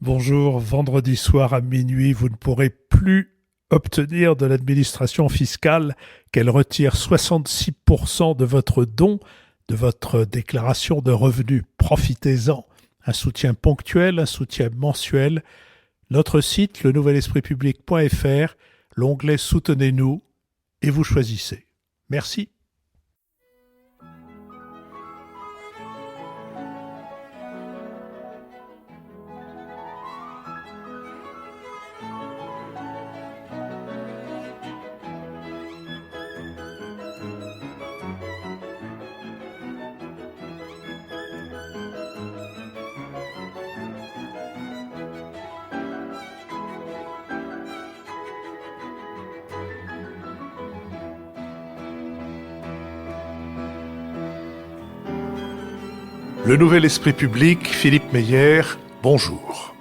Bonjour, vendredi soir à minuit, vous ne pourrez plus obtenir de l'administration fiscale qu'elle retire 66% de votre don, de votre déclaration de revenus. Profitez-en. Un soutien ponctuel, un soutien mensuel. Notre site, lenouvelespritpublic.fr, l'onglet Soutenez-nous, et vous choisissez. Merci. Le Nouvel Esprit Public, Philippe Meyer, bonjour.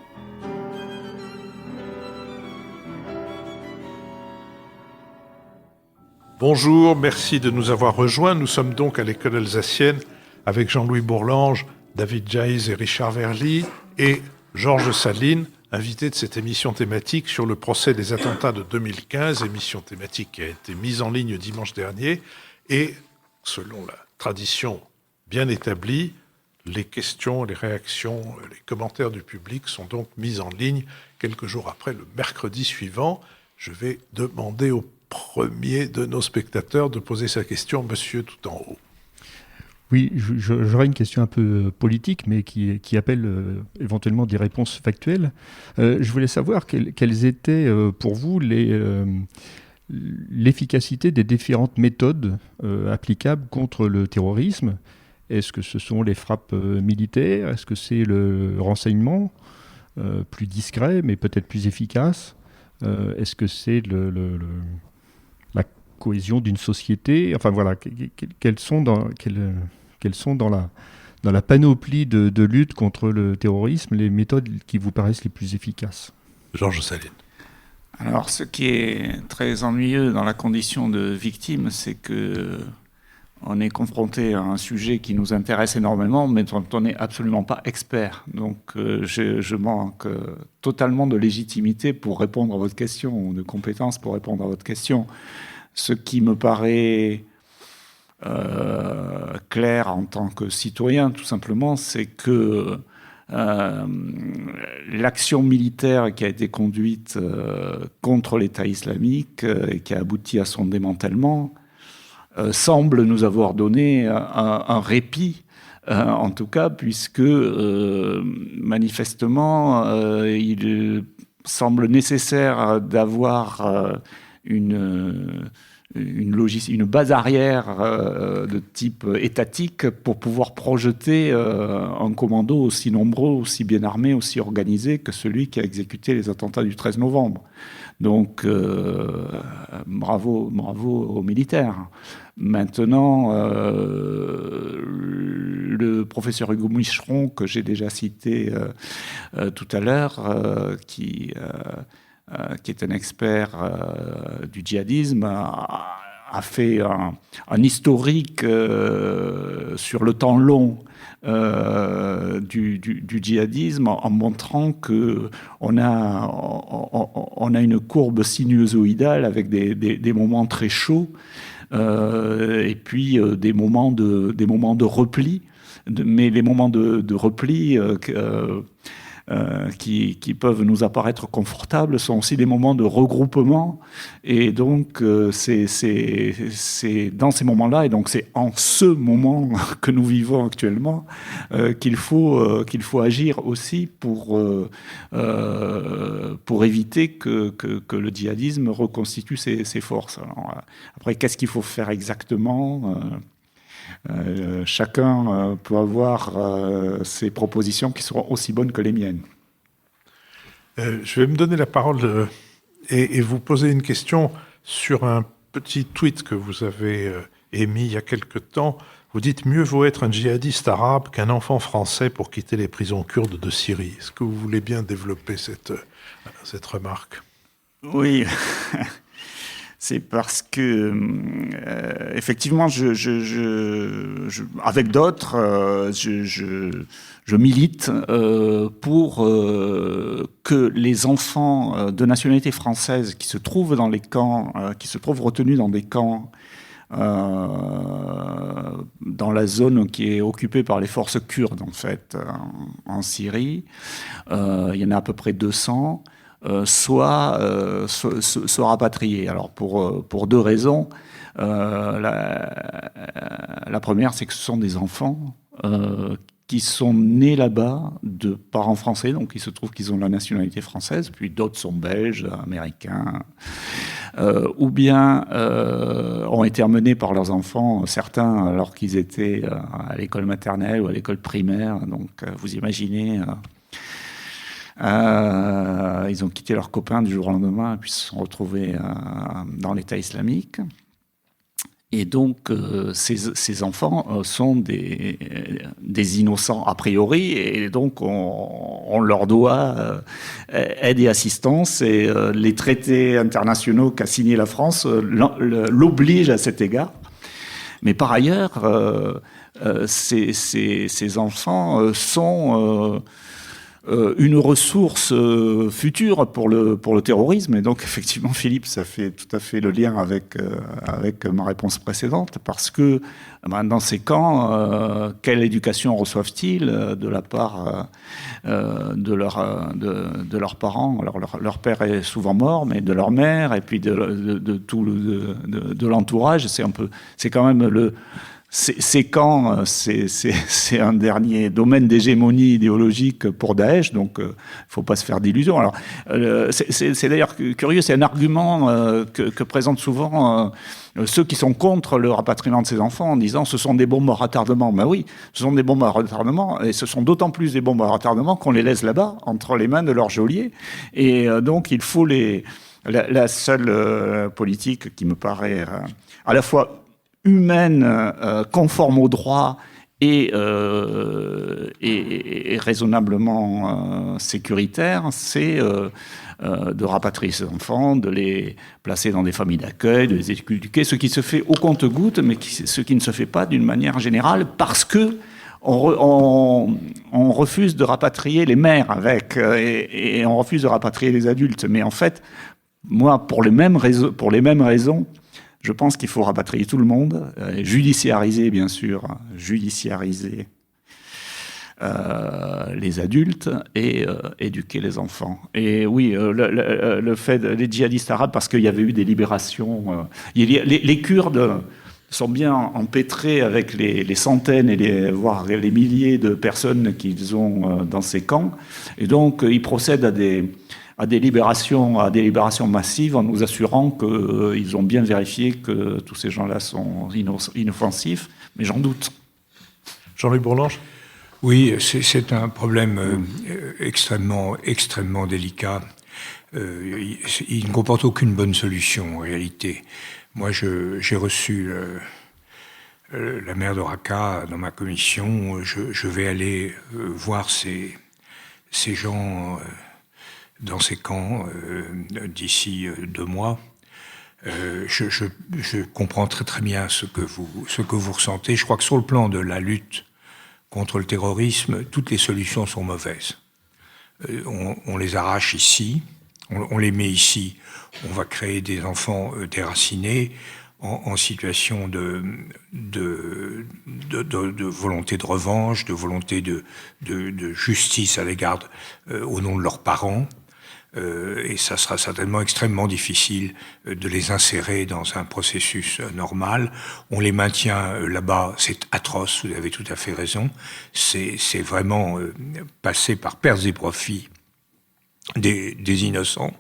Bonjour, merci de nous avoir rejoints. Nous sommes donc à l'école alsacienne avec Jean-Louis Bourlange, David Jayes et Richard Verly et Georges Saline, invités de cette émission thématique sur le procès des attentats de 2015, émission thématique qui a été mise en ligne dimanche dernier. Et selon la tradition bien établie, les questions, les réactions, les commentaires du public sont donc mis en ligne quelques jours après, le mercredi suivant. Je vais demander au premier de nos spectateurs de poser sa question, monsieur tout en haut. Oui, j'aurais une question un peu politique, mais qui appelle éventuellement des réponses factuelles. Je voulais savoir quelles étaient pour vous l'efficacité des différentes méthodes applicables contre le terrorisme. Est-ce que ce sont les frappes militaires? Est-ce que c'est le renseignement plus discret, mais peut-être plus efficace? Est-ce que c'est la cohésion d'une société? Enfin voilà, quelles sont dans la panoplie de lutte contre le terrorisme les méthodes qui vous paraissent les plus efficaces? Georges Saline. Alors, ce qui est très ennuyeux dans la condition de victime, c'est que on est confronté à un sujet qui nous intéresse énormément, mais dont on n'est absolument pas expert. Donc, je manque totalement de légitimité pour répondre à votre question, ou de compétences pour répondre à votre question. Ce qui me paraît clair en tant que citoyen, tout simplement, c'est que l'action militaire qui a été conduite contre l'État islamique et qui a abouti à son démantèlement semble nous avoir donné un répit, en tout cas, puisque manifestement, il semble nécessaire d'avoir une base arrière de type étatique pour pouvoir projeter un commando aussi nombreux, aussi bien armé, aussi organisé que celui qui a exécuté les attentats du 13 novembre. Donc, bravo aux militaires. Maintenant, le professeur Hugo Micheron, que j'ai déjà cité tout à l'heure, qui est un expert du djihadisme, a fait un historique sur le temps long du djihadisme en montrant qu'on a une courbe sinusoïdale avec des moments très chauds et puis des moments de repli. Mais les moments de repli qui peuvent nous apparaître confortables sont aussi des moments de regroupement, et donc c'est dans ces moments-là, et donc c'est en ce moment que nous vivons actuellement qu'il faut agir aussi pour éviter que le djihadisme reconstitue ses forces. Alors, après, qu'est-ce qu'il faut faire exactement? Chacun peut avoir ses propositions qui seront aussi bonnes que les miennes. Je vais me donner la parole et vous poser une question sur un petit tweet que vous avez émis il y a quelque temps. Vous dites « Mieux vaut être un djihadiste arabe qu'un enfant français pour quitter les prisons kurdes de Syrie ». Est-ce que vous voulez bien développer cette remarque? Oui. C'est parce que, effectivement, avec d'autres, je milite pour que les enfants de nationalité française qui se trouvent dans les camps, qui se trouvent retenus dans des camps dans la zone qui est occupée par les forces kurdes, en fait, en Syrie, il y en a à peu près 200, soit rapatriés. Alors, pour deux raisons. La première, c'est que ce sont des enfants qui sont nés là-bas de parents français, donc il se trouve qu'ils ont la nationalité française, puis d'autres sont belges, américains, ou bien ont été emmenés par leurs enfants, certains alors qu'ils étaient à l'école maternelle ou à l'école primaire, donc vous imaginez... ils ont quitté leurs copains du jour au lendemain, puis se sont retrouvés dans l'État islamique. Et donc, ces enfants sont des innocents a priori, et donc on leur doit aide et assistance, et les traités internationaux qu'a signés la France l'obligent à cet égard. Mais par ailleurs, ces enfants sont... une ressource future pour le terrorisme. Et donc, effectivement, Philippe, ça fait tout à fait le lien avec ma réponse précédente, parce que dans ces camps, quelle éducation reçoivent-ils de la part de leurs parents? Alors, leur père est souvent mort, mais de leur mère, et puis de l'entourage, c'est quand même ces camps, c'est un dernier domaine d'hégémonie idéologique pour Daesh, donc il ne faut pas se faire d'illusions. Alors, c'est d'ailleurs curieux, c'est un argument que présentent souvent ceux qui sont contre le rapatriement de ces enfants en disant ce sont des bombes à retardement. Ben oui, ce sont des bombes à retardement, et ce sont d'autant plus des bombes à retardement qu'on les laisse là-bas, entre les mains de leurs geôliers. Et donc, il faut la seule politique qui me paraît à la fois humaine, conforme au droit et raisonnablement sécuritaire, c'est de rapatrier ces enfants, de les placer dans des familles d'accueil, de les éduquer, ce qui se fait au compte-gouttes, mais ce qui ne se fait pas d'une manière générale, parce que on refuse de rapatrier les mères et on refuse de rapatrier les adultes. Mais en fait, moi, pour les mêmes raisons, je pense qu'il faut rapatrier tout le monde, judiciariser, bien sûr, les adultes et éduquer les enfants. Et oui, le fait des djihadistes arabes, parce qu'il y avait eu des libérations... les Kurdes sont bien empêtrés avec les centaines voire les milliers de personnes qu'ils ont dans ces camps. Et donc, ils procèdent à des libérations massives en nous assurant qu'ils ont bien vérifié que tous ces gens-là sont inoffensifs, mais j'en doute. Jean-Louis Bourlanges ? Oui, c'est un problème extrêmement délicat. Il ne comporte aucune bonne solution, en réalité. Moi, j'ai reçu la maire de Raqqa dans ma commission. Je vais aller voir ces gens... dans ces camps d'ici 2 mois. Je comprends très bien ce que vous ressentez. Je crois que sur le plan de la lutte contre le terrorisme, toutes les solutions sont mauvaises. On les arrache ici, on les met ici, on va créer des enfants déracinés en situation de volonté de revanche, de volonté de justice à l'égard au nom de leurs parents. Et ça sera certainement extrêmement difficile de les insérer dans un processus normal. On les maintient là-bas, c'est atroce, vous avez tout à fait raison. C'est vraiment passer par pertes et profits des innocents,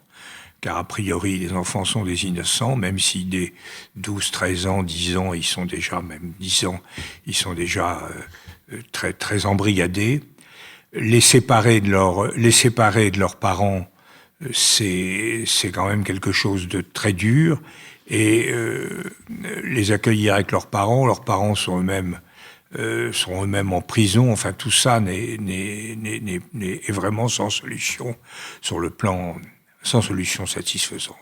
car a priori les enfants sont des innocents, même si dès 12, 13 ans, 10 ans, ils sont déjà, même 10 ans, ils sont déjà très, très embrigadés. Les séparer de leurs parents, c'est quand même quelque chose de très dur, et les accueillir avec leurs parents sont eux-mêmes en prison. Enfin, tout ça est vraiment sans solution sans solution satisfaisante.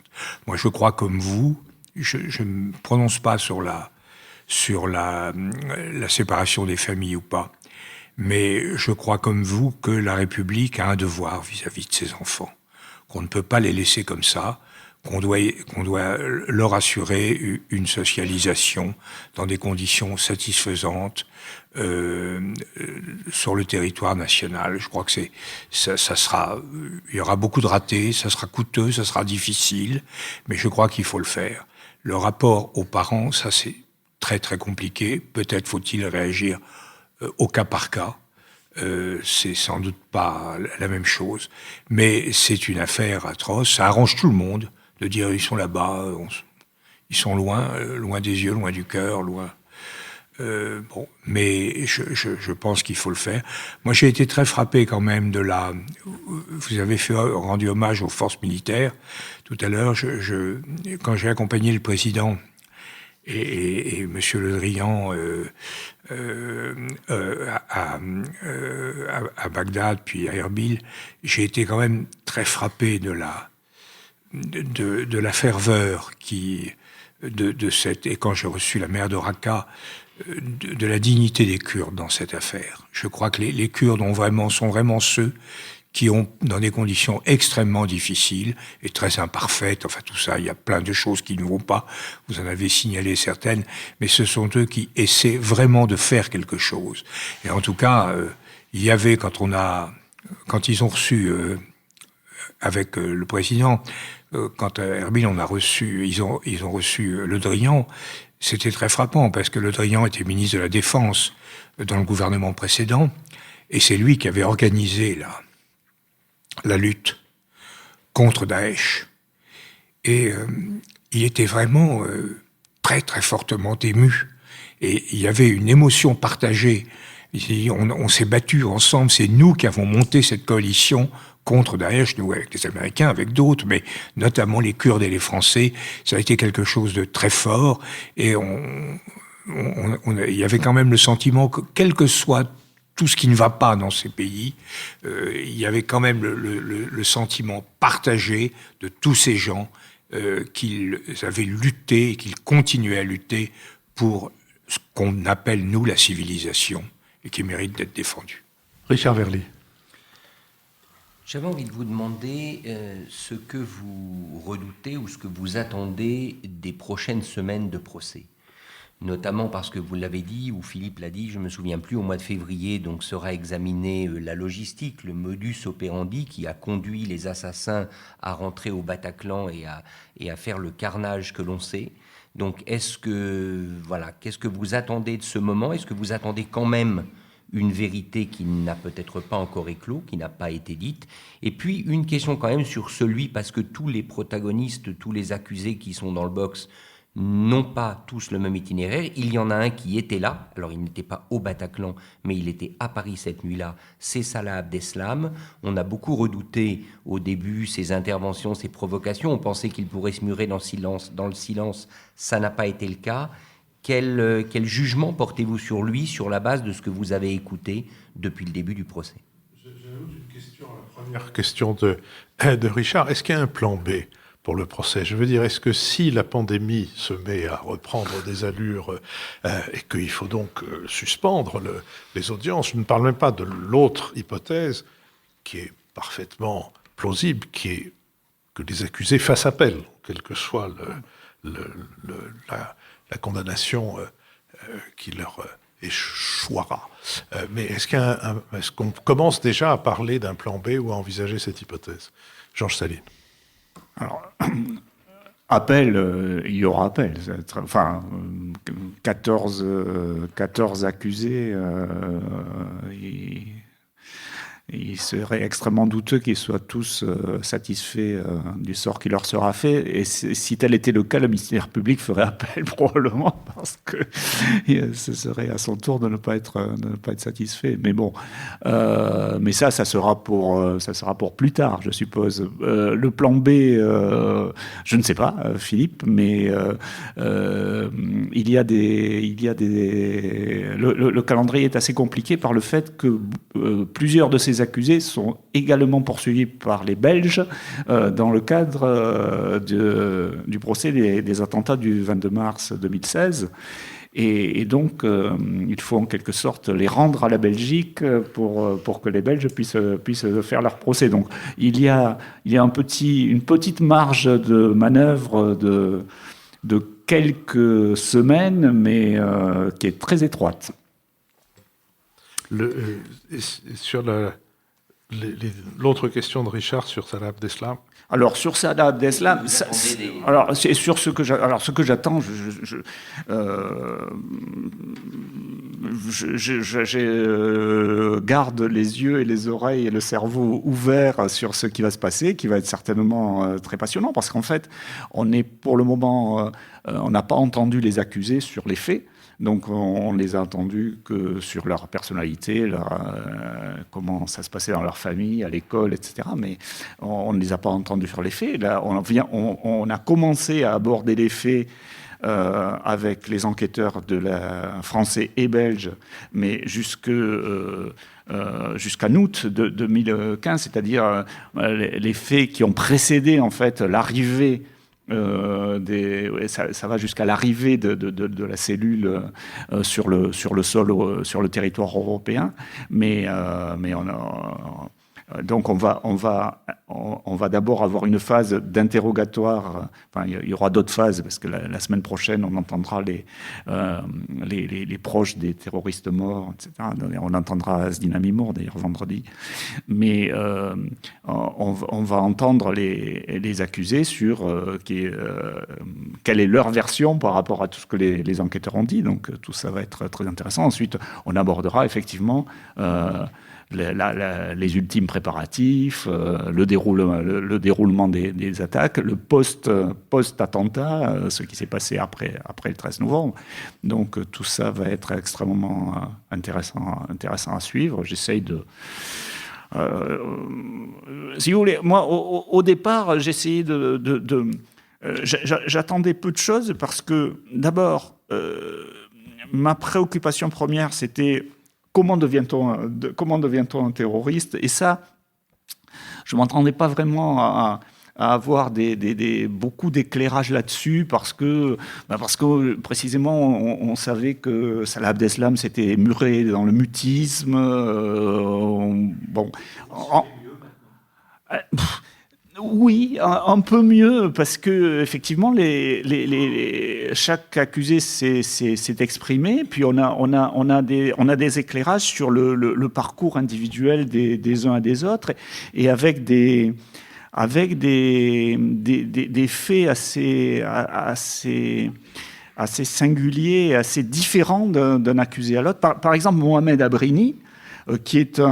Moi, je crois comme vous, je ne me prononce pas sur la séparation des familles ou pas, Mais je crois comme vous que la République a un devoir vis-à-vis de ses enfants, qu'on ne peut pas les laisser comme ça, qu'on doit leur assurer une socialisation dans des conditions satisfaisantes sur le territoire national. Je crois que ça sera, il y aura beaucoup de ratés, ça sera coûteux, ça sera difficile, mais je crois qu'il faut le faire. Le rapport aux parents, ça c'est très très compliqué. Peut-être faut-il réagir au cas par cas. C'est sans doute pas la même chose, mais c'est une affaire atroce. Ça arrange tout le monde de dire ils sont là-bas, ils sont loin des yeux, loin du cœur, loin. Bon, mais je pense qu'il faut le faire. Moi, j'ai été très frappé quand même de la. Vous avez rendu hommage aux forces militaires tout à l'heure. Quand j'ai accompagné le président et Monsieur Le Drian à Bagdad puis à Erbil, j'ai été quand même très frappé de la ferveur de cette, et quand j'ai reçu la maire de Raqqa, de la dignité des Kurdes dans cette affaire. Je crois que les Kurdes sont vraiment ceux qui ont, dans des conditions extrêmement difficiles et très imparfaites, enfin tout ça, il y a plein de choses qui ne vont pas, vous en avez signalé certaines, mais ce sont eux qui essaient vraiment de faire quelque chose. Et en tout cas, il y avait, quand ils ont reçu, avec le président, quand à Erbil ils ont reçu Le Drian, c'était très frappant parce que Le Drian était ministre de la Défense dans le gouvernement précédent et c'est lui qui avait organisé la lutte contre Daesh. Et il était vraiment très très fortement ému et il y avait une émotion partagée. On s'est battus ensemble, c'est nous qui avons monté cette coalition contre Daesh, nous avec les Américains, avec d'autres, mais notamment les Kurdes et les Français. Ça a été quelque chose de très fort et il y avait quand même le sentiment que, quel que soit tout ce qui ne va pas dans ces pays, il y avait quand même le sentiment partagé de tous ces gens qu'ils avaient lutté et qu'ils continuaient à lutter pour ce qu'on appelle, nous, la civilisation et qui mérite d'être défendue. Richard Verly. J'avais envie de vous demander ce que vous redoutez ou ce que vous attendez des prochaines semaines de procès. Notamment parce que vous l'avez dit, ou Philippe l'a dit, je ne me souviens plus, au mois de février, donc sera examinée la logistique, le modus operandi qui a conduit les assassins à rentrer au Bataclan et à faire le carnage que l'on sait. Donc qu'est-ce que vous attendez de ce moment? Est-ce que vous attendez quand même une vérité qui n'a peut-être pas encore éclos, qui n'a pas été dite? Et puis une question quand même sur celui, parce que tous les protagonistes, tous les accusés qui sont dans le box n'ont pas tous le même itinéraire. Il y en a un qui était là, alors il n'était pas au Bataclan, mais il était à Paris cette nuit-là, c'est Salah Abdeslam. On a beaucoup redouté au début ses interventions, ses provocations, on pensait qu'il pourrait se murer dans le silence, ça n'a pas été le cas. Quel jugement portez-vous sur lui, sur la base de ce que vous avez écouté depuis le début du procès? J'ajoute une question à la première question de Richard. Est-ce qu'il y a un plan B pour le procès? Je veux dire, est-ce que si la pandémie se met à reprendre des allures et qu'il faut donc suspendre les audiences, je ne parle même pas de l'autre hypothèse qui est parfaitement plausible, qui est que les accusés fassent appel, quelle que soit la condamnation qui leur échouera. Mais est-ce qu'on commence déjà à parler d'un plan B ou à envisager cette hypothèse? Georges Saline. Alors, appel, il y aura appel. Enfin, 14 accusés, il serait extrêmement douteux qu'ils soient tous satisfaits du sort qui leur sera fait. Et si tel était le cas, le ministère public ferait appel probablement, parce que ce serait à son tour de ne pas être satisfait. Mais bon, mais ça sera pour plus tard, je suppose. Le plan B, je ne sais pas, Philippe, mais il y a des le calendrier est assez compliqué par le fait que plusieurs de ces accusés sont également poursuivis par les Belges dans le cadre du procès des attentats du 22 mars 2016. Et donc, il faut en quelque sorte les rendre à la Belgique pour que les Belges puissent faire leur procès. Donc, il y a une petite marge de manœuvre de quelques semaines, mais qui est très étroite. Sur l'autre question de Richard sur Salah Abdeslam. Alors sur Salah Abdeslam, alors c'est sur ce que j'attends. Je garde les yeux et les oreilles et le cerveau ouverts sur ce qui va se passer, qui va être certainement très passionnant, parce qu'en fait, pour le moment, on n'a pas entendu les accusés sur les faits. Donc on les a entendus que sur leur personnalité, comment ça se passait dans leur famille, à l'école, etc. Mais on ne les a pas entendus sur les faits. Là, on a commencé à aborder les faits avec les enquêteurs français et belges, mais jusqu'à août de 2015, c'est-à-dire les faits qui ont précédé en fait l'arrivée. Ça va jusqu'à l'arrivée de la cellule sur le sol, sur le territoire européen, mais donc on va d'abord avoir une phase d'interrogatoire. Enfin, il y aura d'autres phases parce que la semaine prochaine on entendra les proches des terroristes morts, etc. On entendra Asdin Mimour d'ailleurs vendredi. Mais on va entendre les accusés sur quelle est leur version par rapport à tout ce que les enquêteurs ont dit. Donc tout ça va être très intéressant. Ensuite, on abordera effectivement les ultimes préparatifs, le déroulement des attaques, le post-attentat, ce qui s'est passé après le 13 novembre. Donc tout ça va être extrêmement intéressant à suivre. J'essaye de... si vous voulez, moi, au départ, j'essayais j'attendais peu de choses parce que, d'abord, ma préoccupation première, c'était... Comment devient-on un terroriste? Et ça, je ne m'entendais pas vraiment à avoir beaucoup d'éclairage là-dessus parce que précisément on savait que Salah Abdeslam s'était muré dans le mutisme. Oui, un peu mieux, parce que effectivement, chaque accusé s'est exprimé, puis on a des éclairages sur le parcours individuel des uns et des autres, et avec des faits assez singuliers, assez différents d'un accusé à l'autre. Par exemple, Mohamed Abrini, qui est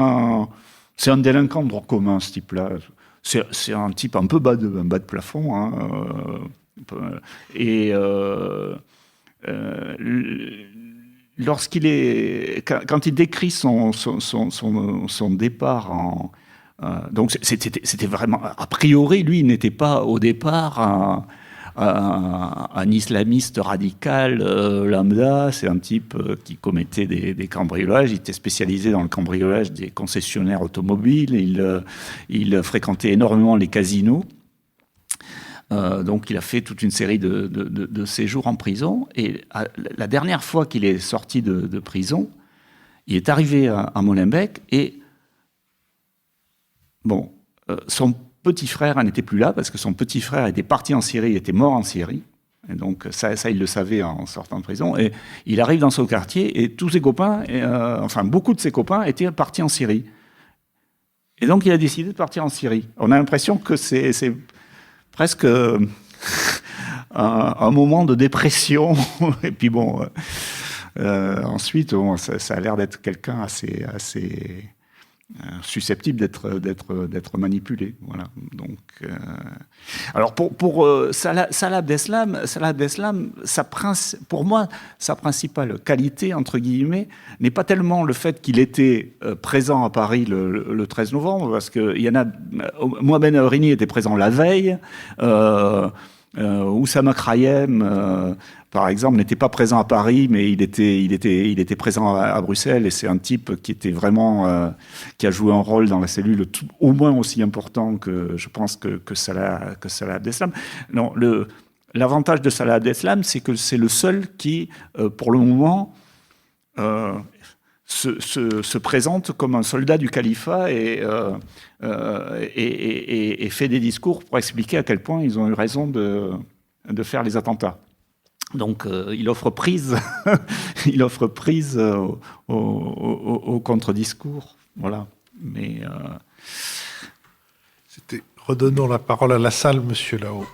c'est un délinquant de droit commun, ce type-là. C'est un type un peu bas de plafond, hein, et quand il décrit son départ donc c'était vraiment, a priori, lui, il n'était pas au départ un islamiste radical lambda. C'est un type qui commettait des cambriolages. Il était spécialisé dans le cambriolage des concessionnaires automobiles. Il fréquentait énormément les casinos. Donc il a fait toute une série de séjours en prison. Et la dernière fois qu'il est sorti de prison, il est arrivé à Molenbeek et son petit frère n'était plus là parce que son petit frère était parti en Syrie, était mort en Syrie. Et donc ça, il le savait en sortant de prison. Et il arrive dans son quartier et tous ses copains, beaucoup de ses copains étaient partis en Syrie. Et donc il a décidé de partir en Syrie. On a l'impression que c'est presque un moment de dépression. Et puis ensuite, ça a l'air d'être quelqu'un assez susceptible d'être manipulé. Voilà. Donc, alors pour Salah Abdeslam, pour moi, sa principale qualité, entre guillemets, n'est pas tellement le fait qu'il était présent à Paris le 13 novembre, parce que Mohamed Abrini était présent la veille, Oussama Krayem, par exemple, n'était pas présent à Paris, mais il était présent à Bruxelles, et c'est un type qui était vraiment, qui a joué un rôle dans la cellule au moins aussi important que je pense que Salah Abdeslam. Non, l'avantage de Salah Abdeslam, c'est que c'est le seul qui, pour le moment, se présente comme un soldat du califat et fait des discours pour expliquer à quel point ils ont eu raison de faire les attentats. Donc, il offre prise, il offre prise au contre-discours. Voilà. Mais Redonnons la parole à la salle, monsieur là-haut.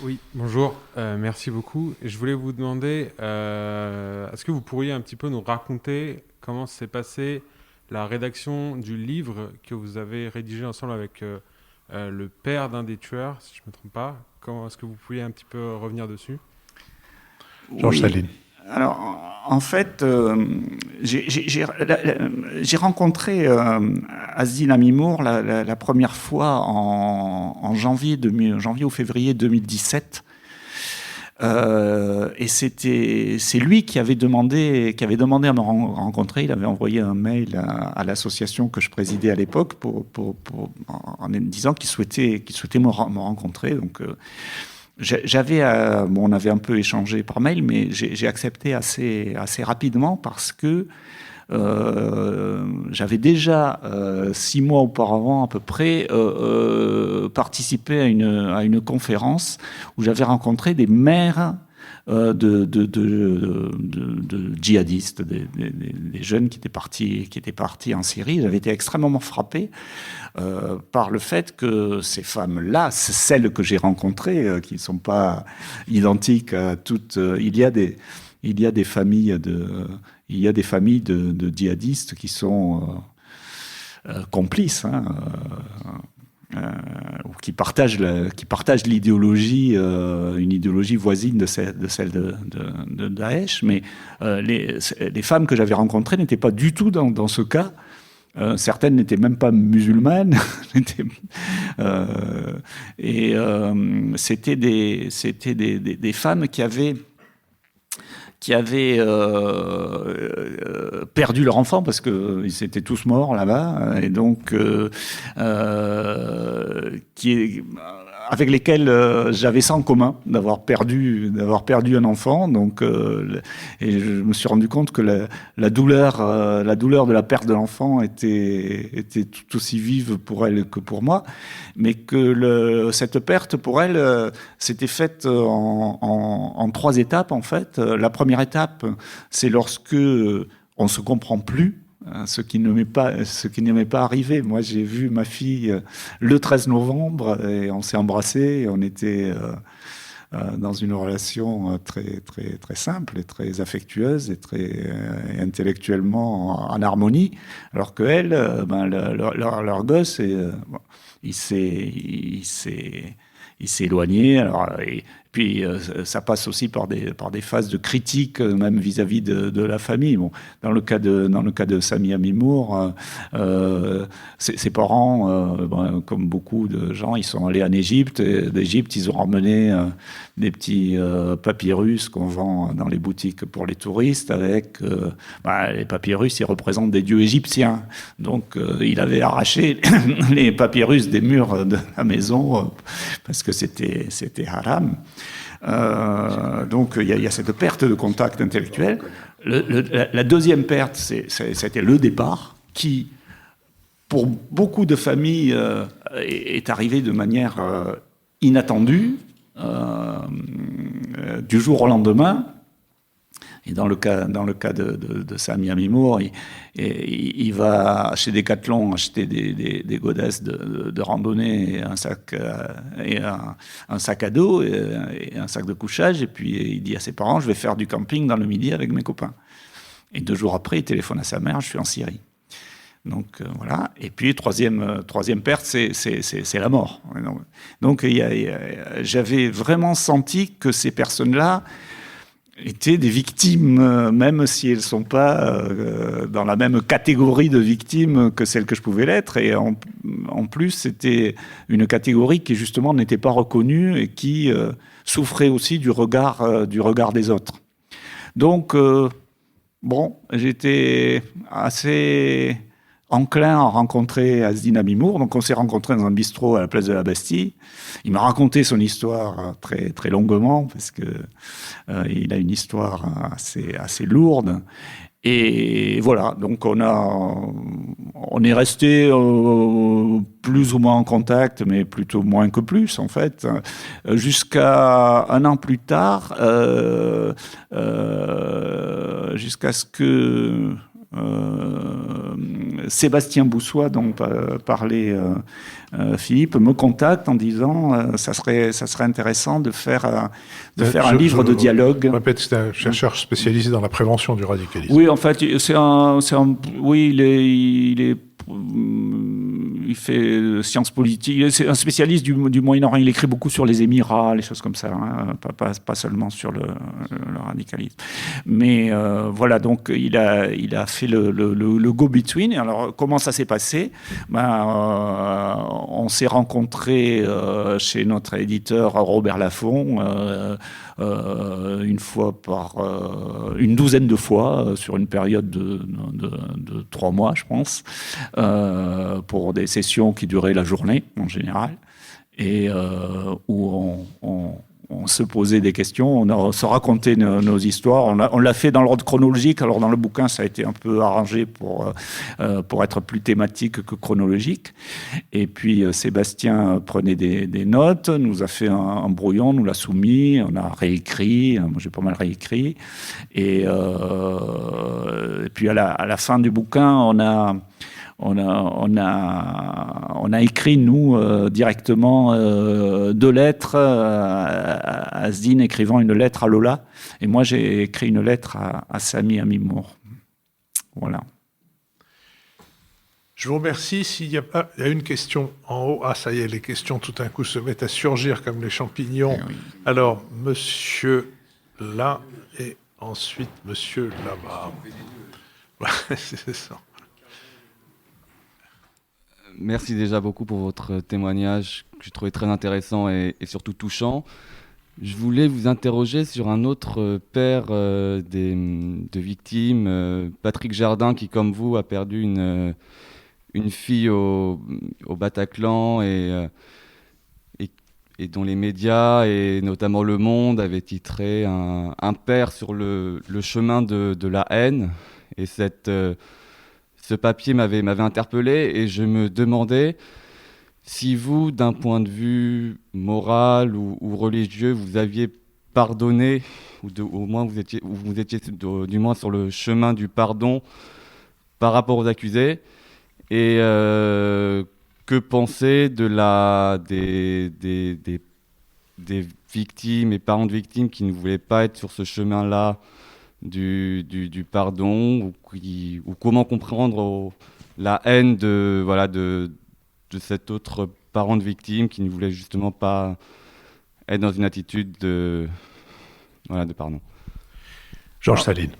Oui, bonjour, merci beaucoup. Et je voulais vous demander, est-ce que vous pourriez un petit peu nous raconter comment s'est passée la rédaction du livre que vous avez rédigé ensemble avec le père d'un des tueurs, si je ne me trompe pas. Est-ce que vous pourriez un petit peu revenir dessus ? Georges Saline. Alors, en fait, j'ai rencontré Azdin Amimour la première fois en janvier ou février 2017. Et c'est lui qui avait demandé à me rencontrer. Il avait envoyé un mail à l'association que je présidais à l'époque en disant qu'il souhaitait me rencontrer. Donc, on avait un peu échangé par mail, mais j'ai accepté assez rapidement parce que j'avais déjà 6 mois auparavant à peu près participé à une conférence où j'avais rencontré des maires de djihadistes, des jeunes qui étaient partis en Syrie. J'avais été extrêmement frappé par le fait que ces femmes-là, celles que j'ai rencontrées, qui ne sont pas identiques à toutes, il y a des familles de djihadistes qui sont complices, ou qui partagent l'idéologie, une idéologie voisine de celle de Daesh. Mais les femmes que j'avais rencontrées n'étaient pas du tout dans ce cas. Certaines n'étaient même pas musulmanes. C'était des femmes qui avaient perdu leur enfant parce qu'ils étaient tous morts là-bas, et donc avec lesquels j'avais ça en commun, d'avoir perdu un enfant. Donc, et je me suis rendu compte que la douleur de la perte de l'enfant était tout aussi vive pour elle que pour moi, mais que cette perte pour elle s'était faite en 3 étapes en fait. La première étape, c'est lorsque on se comprend plus. Ce qui ne m'est pas arrivé. Moi, j'ai vu ma fille le 13 novembre et on s'est embrassés. Et on était dans une relation très, très, très simple et très affectueuse et très intellectuellement en harmonie. Alors que elle, leur gosse, il s'est éloigné. Alors, et puis ça passe aussi par des phases de critique, même vis-à-vis de la famille. Bon, dans le cas de Sami Amimour, ses parents, comme beaucoup de gens, ils sont allés en Égypte. D'Égypte, ils ont ramené des petits papyrus qu'on vend dans les boutiques pour les touristes. Avec les papyrus, ils représentent des dieux égyptiens. Donc, il avait arraché les papyrus des murs de la maison parce que c'était haram. Donc il y a cette perte de contact intellectuel. La deuxième perte, c'était le départ, qui, pour beaucoup de familles, est arrivé de manière inattendue, du jour au lendemain. Et dans le cas de Sami Amimour, il va chez Decathlon acheter des godasses de randonnée et un sac à dos et un sac de couchage. Et puis il dit à ses parents, je vais faire du camping dans le Midi avec mes copains. Et 2 jours après, il téléphone à sa mère, je suis en Syrie. Donc voilà. Et puis troisième perte, c'est la mort. Donc j'avais vraiment senti que ces personnes-là étaient des victimes, même si elles ne sont pas dans la même catégorie de victimes que celles que je pouvais l'être. Et en plus, c'était une catégorie qui, justement, n'était pas reconnue et qui souffrait aussi du regard des autres. Donc, j'étais assez enclin à rencontrer Asdine Amimour. Donc on s'est rencontrés dans un bistrot à la place de la Bastille. Il m'a raconté son histoire très, très longuement, parce que il a une histoire assez lourde. Et voilà, donc on est resté plus ou moins en contact, mais plutôt moins que plus en fait, jusqu'à un an plus tard, jusqu'à ce que Sébastien Boussois, dont parlait Philippe, me contacte en disant ça serait intéressant de faire un livre de dialogue. Je répète, c'est un chercheur spécialisé dans la prévention du radicalisme. Oui, en fait, oui, il fait sciences politiques. C'est un spécialiste du Moyen-Orient. Il écrit beaucoup sur les Émirats, les choses comme ça, hein, pas seulement sur le radicalisme. Mais voilà, donc il a fait le go-between. Alors, comment ça s'est passé? On s'est rencontrés chez notre éditeur Robert Laffont une douzaine de fois sur une période de 3 mois, je pense, pour des sessions qui duraient la journée en général, et où on se posait des questions, on se racontait nos histoires. On l'a fait dans l'ordre chronologique. Alors dans le bouquin, ça a été un peu arrangé pour être plus thématique que chronologique. Et puis Sébastien prenait des notes, nous a fait un brouillon, nous l'a soumis, on a réécrit. Moi, j'ai pas mal réécrit. Et puis à la fin du bouquin, on a écrit, nous, directement 2 lettres à Asdine, écrivant une lettre à Lola. Et moi, j'ai écrit une lettre à Sami Amimour. Voilà. Je vous remercie. Il y a une question en haut. Ah, ça y est, les questions tout d'un coup se mettent à surgir comme les champignons. Oui. Alors, monsieur là, et ensuite monsieur là-bas. C'est ça. Merci déjà beaucoup pour votre témoignage que j'ai trouvé très intéressant et surtout touchant. Je voulais vous interroger sur un autre père de victimes, Patrick Jardin, qui, comme vous, a perdu une fille au Bataclan et dont les médias, et notamment Le Monde, avaient titré un père sur le chemin de la haine. Et ce papier m'avait interpellé, et je me demandais si vous, d'un point de vue moral ou religieux, vous aviez pardonné, au moins vous étiez du moins sur le chemin du pardon par rapport aux accusés, et que penser des victimes et parents de victimes qui ne voulaient pas être sur ce chemin-là du pardon, ou comment comprendre la haine de cet autre parent de victime qui ne voulait justement pas être dans une attitude de pardon. Georges Saline.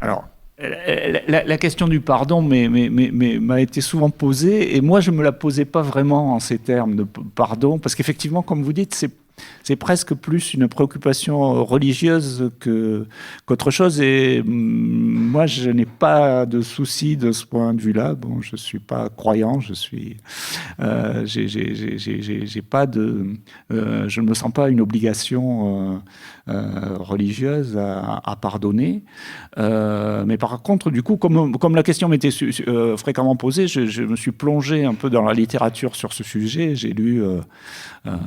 Alors, la question du pardon m'a été souvent posée, et moi je me la posais pas vraiment en ces termes de pardon, parce qu'effectivement, comme vous dites, c'est presque plus une préoccupation religieuse qu'autre chose. Et moi, je n'ai pas de souci de ce point de vue-là. Bon, je suis pas croyant, j'ai pas je ne me sens pas une obligation religieuse à pardonner. Mais par contre, du coup, comme la question m'était fréquemment posée, je me suis plongé un peu dans la littérature sur ce sujet. J'ai lu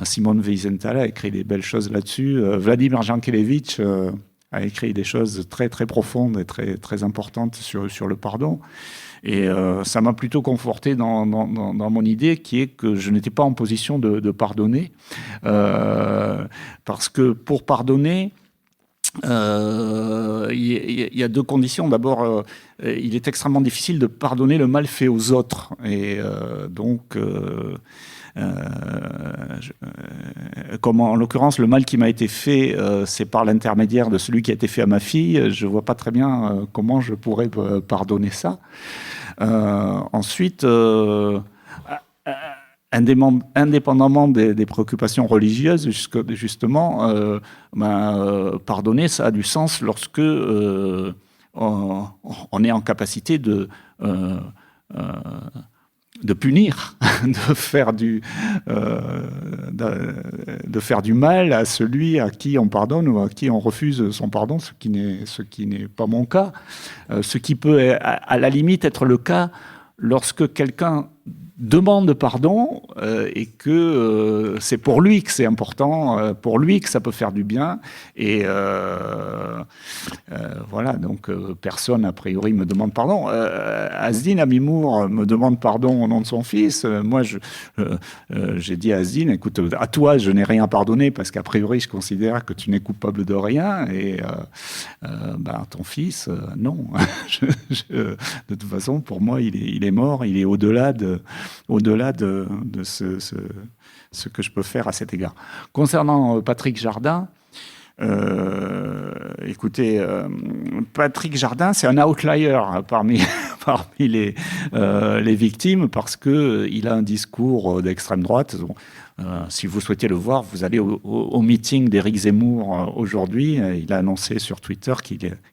Simone Wiesenthal a écrit des belles choses là-dessus. Vladimir Jankélévitch a écrit des choses très, très profondes et très, très importantes sur le pardon. Et ça m'a plutôt conforté dans mon idée, qui est que je n'étais pas en position de pardonner. Parce que pour pardonner, il y a 2 conditions. D'abord, il est extrêmement difficile de pardonner le mal fait aux autres. Et donc... comme en l'occurrence le mal qui m'a été fait, c'est par l'intermédiaire de celui qui a été fait à ma fille, je vois pas très bien comment je pourrais pardonner ça. Ensuite, indépendamment des préoccupations religieuses, justement, pardonner, ça a du sens lorsque on est en capacité de punir, de faire du mal à celui à qui on pardonne ou à qui on refuse son pardon, ce qui n'est pas mon cas. Ce qui peut, à la limite, être le cas lorsque quelqu'un demande pardon et que c'est pour lui que c'est important, pour lui que ça peut faire du bien. Et voilà, donc personne, a priori, me demande pardon. Asdine Amimour me demande pardon au nom de son fils. Moi, j'ai dit à Asdine, écoute, à toi, je n'ai rien pardonné parce qu'a priori, je considère que tu n'es coupable de rien. Et ton fils, non. De toute façon, pour moi, il est mort. Il est au-delà de ce que je peux faire à cet égard. Concernant Patrick Jardin, écoutez, Patrick Jardin, c'est un outlier parmi les victimes parce qu'il a un discours d'extrême droite. Si vous souhaitez le voir, vous allez au meeting d'Éric Zemmour aujourd'hui. Il a annoncé sur Twitter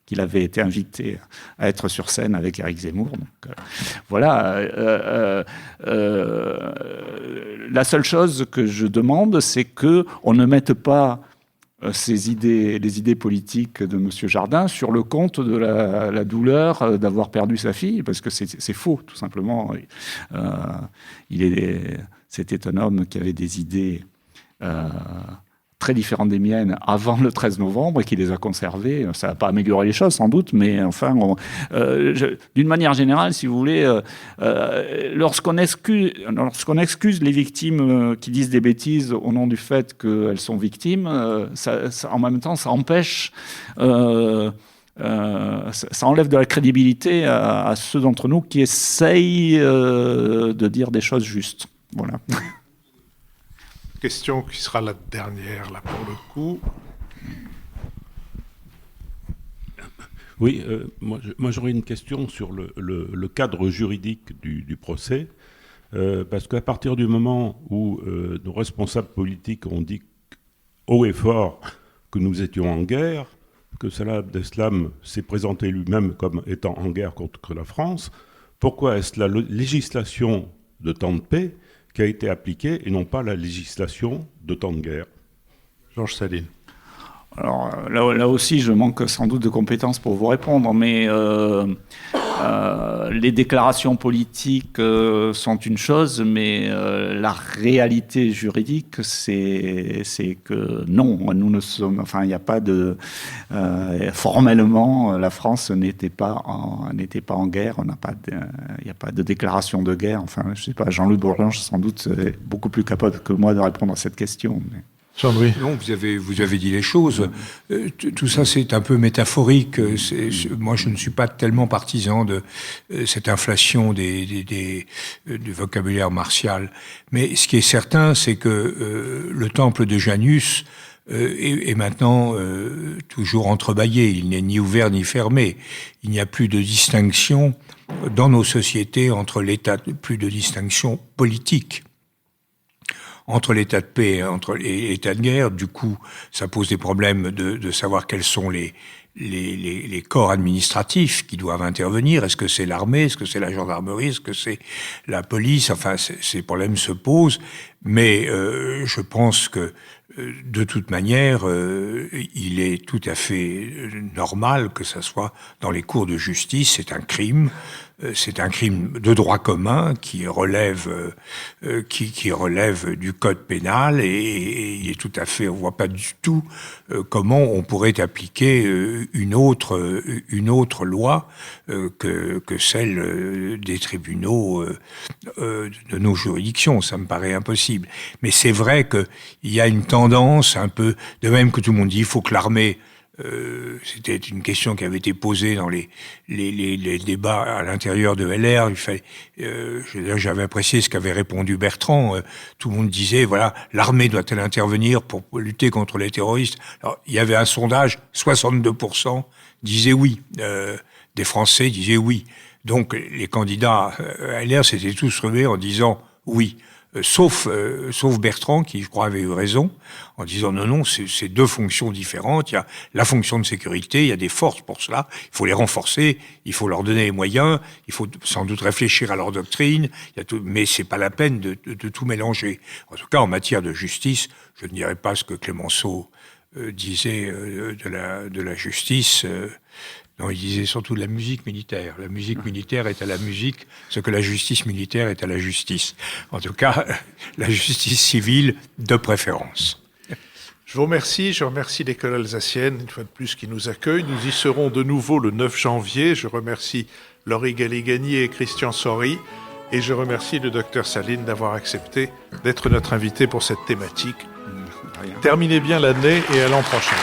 qu'il avait été invité à être sur scène avec Éric Zemmour. Donc, voilà. La seule chose que je demande, c'est qu'on ne mette pas les idées politiques de M. Jardin sur le compte de la douleur d'avoir perdu sa fille, parce que c'est faux, tout simplement. C'était un homme qui avait des idées très différentes des miennes avant le 13 novembre et qui les a conservées. Ça n'a pas amélioré les choses, sans doute, mais enfin, d'une manière générale, si vous voulez, lorsqu'on excuse les victimes qui disent des bêtises au nom du fait qu'elles sont victimes, en même temps, ça empêche... ça enlève de la crédibilité à ceux d'entre nous qui essayent de dire des choses justes. Voilà. Question qui sera la dernière, là, pour le coup. Oui, moi j'aurais une question sur le cadre juridique du procès, parce qu'à partir du moment où nos responsables politiques ont dit haut et fort que nous étions en guerre, que Salah Abdeslam s'est présenté lui-même comme étant en guerre contre la France, pourquoi est-ce la législation de temps de paix qui a été appliquée et non pas la législation de temps de guerre? Georges Saline. Alors là aussi, je manque sans doute de compétences pour vous répondre, mais les déclarations politiques sont une chose, mais la réalité juridique, c'est que non, nous ne sommes, enfin, il n'y a pas de formellement, la France n'était pas en guerre. Il n'y a pas de déclaration de guerre. Enfin, je sais pas, Jean-Louis Bourlanges sans doute est beaucoup plus capable que moi de répondre à cette question. Mais... Jean-Louis. Non, vous avez dit les choses. Tout ça, c'est un peu métaphorique. Moi, je ne suis pas tellement partisan de cette inflation du vocabulaire martial. Mais ce qui est certain, c'est que le temple de Janus est maintenant toujours entrebâillé. Il n'est ni ouvert ni fermé. Il n'y a plus de distinction dans nos sociétés entre l'État, plus de distinction politique entre l'état de paix et entre l'état de guerre. Du coup, ça pose des problèmes de savoir quels sont les corps administratifs qui doivent intervenir. Est-ce que c'est l'armée? Est-ce que c'est la gendarmerie? Est-ce que c'est la police? Enfin, ces problèmes se posent. Mais je pense que, de toute manière, il est tout à fait normal que ça soit dans les cours de justice. C'est un crime. C'est un crime de droit commun qui relève du code pénal et il est tout à fait, on voit pas du tout comment on pourrait appliquer une autre loi que celle des tribunaux de nos juridictions. Ça me paraît impossible. Mais c'est vrai qu'il y a une tendance un peu, de même que tout le monde dit, il faut que l'armée... c'était une question qui avait été posée dans les débats à l'intérieur de LR. J'avais apprécié ce qu'avait répondu Bertrand. Tout le monde disait, voilà, l'armée doit-elle intervenir pour lutter contre les terroristes? Alors, il y avait un sondage, 62% disaient oui. Des Français disaient oui. Donc, les candidats à LR s'étaient tous relevés en disant oui. sauf Bertrand, qui, je crois, avait eu raison, en disant non, c'est deux fonctions différentes. Il y a la fonction de sécurité, il y a des forces pour cela, il faut les renforcer, il faut leur donner les moyens, il faut sans doute réfléchir à leur doctrine, mais c'est pas la peine de tout mélanger. En tout cas, en matière de justice, je ne dirais pas ce que Clemenceau disait de la justice. Non, il disait surtout de la musique militaire. La musique militaire est à la musique ce que la justice militaire est à la justice. En tout cas, la justice civile de préférence. Je vous remercie. Je remercie l'école alsacienne, une fois de plus, qui nous accueille. Nous y serons de nouveau le 9 janvier. Je remercie Laurie Galligani et Christian Sori. Et je remercie le docteur Saline d'avoir accepté d'être notre invité pour cette thématique. Terminez bien l'année et à l'an prochain.